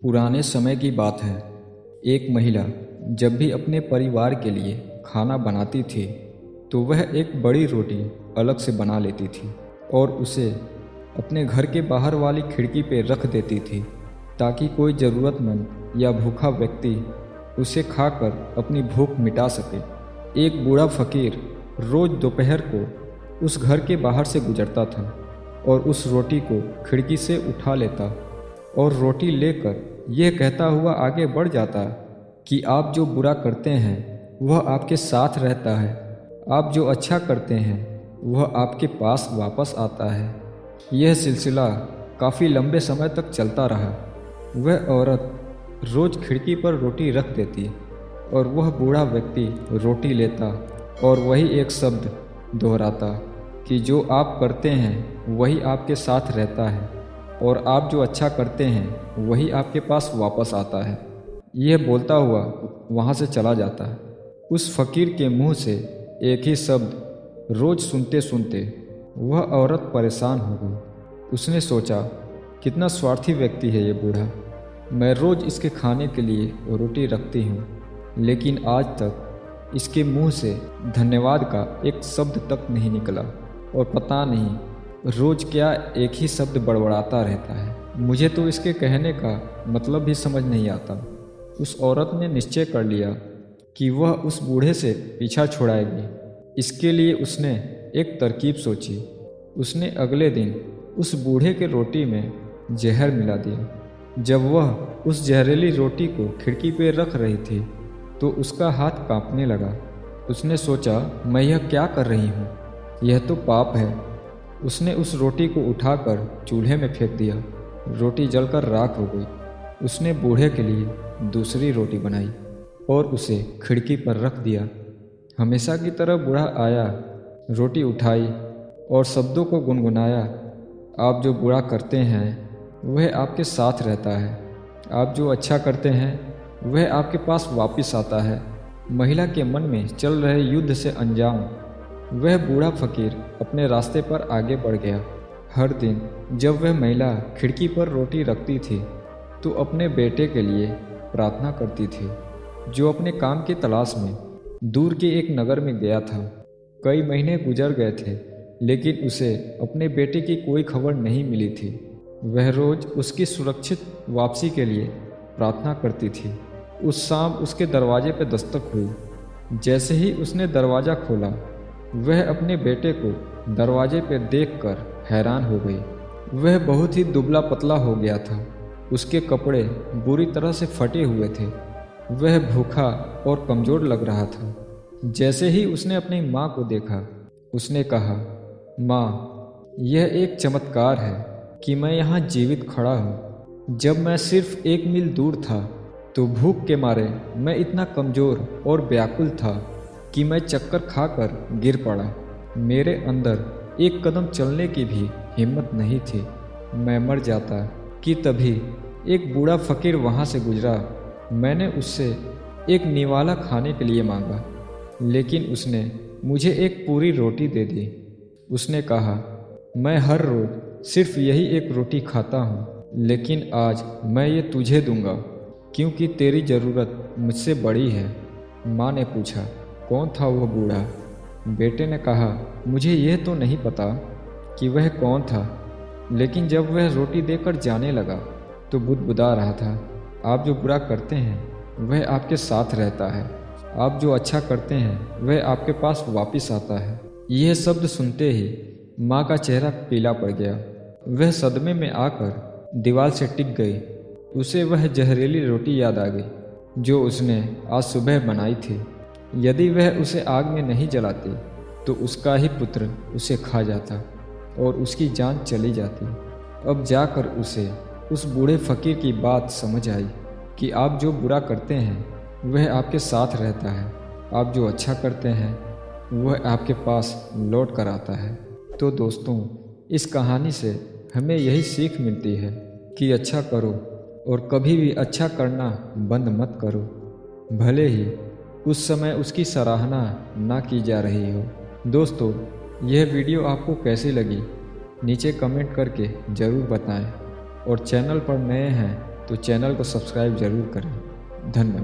पुराने समय की बात है। एक महिला जब भी अपने परिवार के लिए खाना बनाती थी तो वह एक बड़ी रोटी अलग से बना लेती थी और उसे अपने घर के बाहर वाली खिड़की पर रख देती थी ताकि कोई ज़रूरतमंद या भूखा व्यक्ति उसे खाकर अपनी भूख मिटा सके। एक बूढ़ा फकीर रोज़ दोपहर को उस घर के बाहर से गुजरता था और उस रोटी को खिड़की से उठा लेता और रोटी लेकर यह कहता हुआ आगे बढ़ जाता कि आप जो बुरा करते हैं वह आपके साथ रहता है, आप जो अच्छा करते हैं वह आपके पास वापस आता है। यह सिलसिला काफ़ी लंबे समय तक चलता रहा। वह औरत रोज़ खिड़की पर रोटी रख देती और वह बूढ़ा व्यक्ति रोटी लेता और वही एक शब्द दोहराता कि जो आप करते हैं वही आपके साथ रहता है और आप जो अच्छा करते हैं वही आपके पास वापस आता है। यह बोलता हुआ वहाँ से चला जाता है। उस फकीर के मुंह से एक ही शब्द रोज़ सुनते सुनते वह औरत परेशान हो गई। उसने सोचा, कितना स्वार्थी व्यक्ति है ये बूढ़ा। मैं रोज़ इसके खाने के लिए रोटी रखती हूँ, लेकिन आज तक इसके मुंह से धन्यवाद का एक शब्द तक नहीं निकला और पता नहीं रोज़ क्या एक ही शब्द बड़बड़ाता रहता है। मुझे तो इसके कहने का मतलब भी समझ नहीं आता। उस औरत ने निश्चय कर लिया कि वह उस बूढ़े से पीछा छुड़ाएगी। इसके लिए उसने एक तरकीब सोची। उसने अगले दिन उस बूढ़े के रोटी में जहर मिला दिया। जब वह उस जहरीली रोटी को खिड़की पर रख रही थी तो उसका हाथ कांपने लगा। उसने सोचा, मैं यह क्या कर रही हूँ, यह तो पाप है। उसने उस रोटी को उठाकर चूल्हे में फेंक दिया। रोटी जलकर राख हो गई। उसने बूढ़े के लिए दूसरी रोटी बनाई और उसे खिड़की पर रख दिया। हमेशा की तरह बूढ़ा आया, रोटी उठाई और शब्दों को गुनगुनाया, आप जो बुरा करते हैं वह आपके साथ रहता है, आप जो अच्छा करते हैं वह आपके पास वापस आता है। महिला के मन में चल रहे युद्ध से अंजाम वह बूढ़ा फकीर अपने रास्ते पर आगे बढ़ गया। हर दिन जब वह महिला खिड़की पर रोटी रखती थी तो अपने बेटे के लिए प्रार्थना करती थी, जो अपने काम की तलाश में दूर के एक नगर में गया था। कई महीने गुजर गए थे, लेकिन उसे अपने बेटे की कोई खबर नहीं मिली थी। वह रोज़ उसकी सुरक्षित वापसी के लिए प्रार्थना करती थी। उस शाम उसके दरवाजे पर दस्तक हुई। जैसे ही उसने दरवाज़ा खोला, वह अपने बेटे को दरवाजे पर देखकर हैरान हो गई। वह बहुत ही दुबला पतला हो गया था। उसके कपड़े बुरी तरह से फटे हुए थे। वह भूखा और कमज़ोर लग रहा था। जैसे ही उसने अपनी माँ को देखा, उसने कहा, माँ, यह एक चमत्कार है कि मैं यहाँ जीवित खड़ा हूँ। जब मैं सिर्फ 1 मील दूर था तो भूख के मारे मैं इतना कमज़ोर और व्याकुल था कि मैं चक्कर खाकर गिर पड़ा। मेरे अंदर एक कदम चलने की भी हिम्मत नहीं थी। मैं मर जाता कि तभी एक बूढ़ा फकीर वहाँ से गुजरा। मैंने उससे एक निवाला खाने के लिए मांगा, लेकिन उसने मुझे एक पूरी रोटी दे दी। उसने कहा, मैं हर रोज़ सिर्फ यही एक रोटी खाता हूँ, लेकिन आज मैं ये तुझे दूंगा क्योंकि तेरी ज़रूरत मुझसे बड़ी है। माँ ने पूछा, कौन था वह बूढ़ा? बेटे ने कहा, मुझे यह तो नहीं पता कि वह कौन था, लेकिन जब वह रोटी देकर जाने लगा तो बुदबुदा रहा था, आप जो बुरा करते हैं वह आपके साथ रहता है, आप जो अच्छा करते हैं वह आपके पास वापस आता है। यह शब्द सुनते ही माँ का चेहरा पीला पड़ गया। वह सदमे में आकर दीवार से टिक गई। उसे वह जहरीली रोटी याद आ गई जो उसने आज सुबह बनाई थी। यदि वह उसे आग में नहीं जलाती तो उसका ही पुत्र उसे खा जाता और उसकी जान चली जाती। अब जाकर उसे उस बूढ़े फकीर की बात समझ आई कि आप जो बुरा करते हैं वह आपके साथ रहता है, आप जो अच्छा करते हैं वह आपके पास लौट कर आता है। तो दोस्तों, इस कहानी से हमें यही सीख मिलती है कि अच्छा करो और कभी भी अच्छा करना बंद मत करो, भले ही उस समय उसकी सराहना ना की जा रही हो। दोस्तों, यह वीडियो आपको कैसी लगी नीचे कमेंट करके ज़रूर बताएं और चैनल पर नए हैं तो चैनल को सब्सक्राइब ज़रूर करें। धन्यवाद।